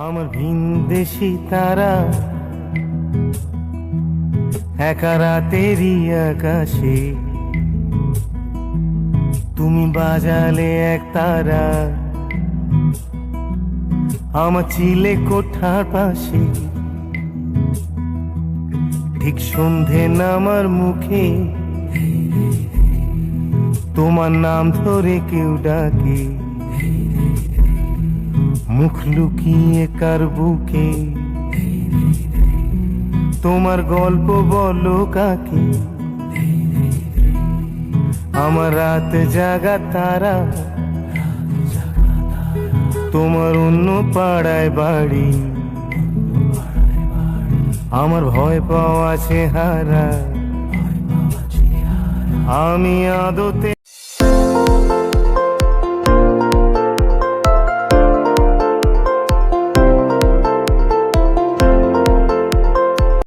আমার ভিনদেশি তারা একা রাতেরই আকাশে, তুমি বাজালে এক তারা আমার চিলে কোঠার পাশে। ঠিক সন্ধে নামার মুখে তোমার নাম ধরে কেউ ডাকে, মুখ লুকিয়ে কার বুকে তোমার গল্প বলো কাকে। আমার রাত জাগা তারা তোমার অন্য পাড়ায় বাড়ি, আমার ভয় পাওয়া চেহারা আমি আদতে